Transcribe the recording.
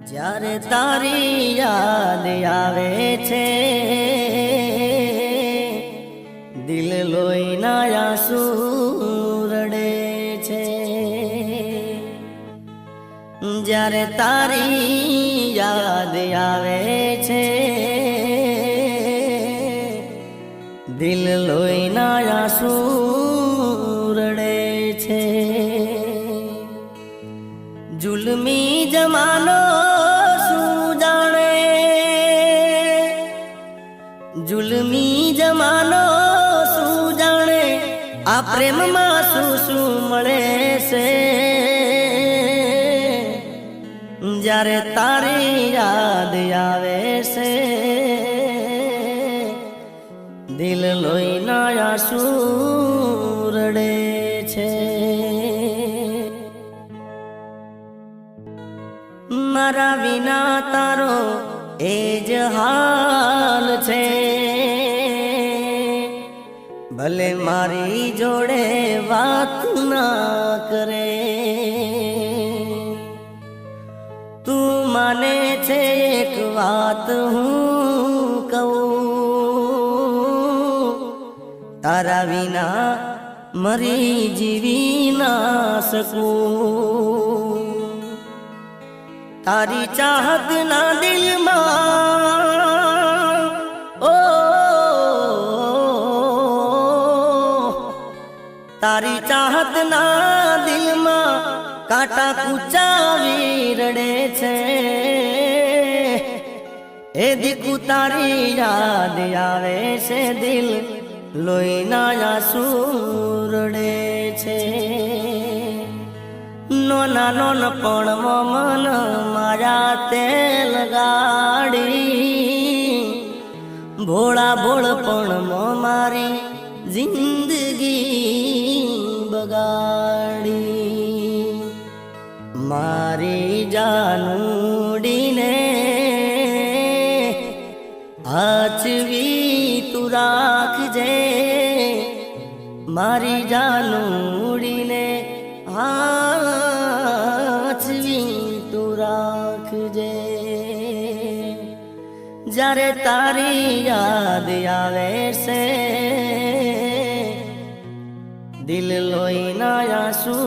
જ્યારે તારી યાદ આવે છે દિલ લોહીના આંસુ રડે છે। જ્યારે તારી યાદ આવે છે દિલ લોહીના આંસુ રડે છે। जुल्मी जमानो सूजाने जुल्मी जमानो सूजाने आ प्रेम में सूसू मळे से जारे तारी याद आवे से दिल लोहीना आंसू रडे छे। मारा विना तारो एज हाल छे भले मारी जोड़े बात ना करे तू माने छे एक बात हूँ कहूँ तारा विना मरी जीवी ना सकूं। तारी चाहत ना दिल मां ओ तारी चाहत ना दिल मां कांटा कूचावी रड़े छे। ए दिकू तारी याद आवे से दिल लोहीना आंसू रड़े छे। नोना नोनपण मन मारा तेल गाड़ी भोळा भोळपण मारी जिंदगी बगाड़ी। मारी जानूडी ने आचवी तू राखजे मारी जानूडी ने आचवी तू राखजे। जारे तारी याद आवे से दिल लोहीना आंसू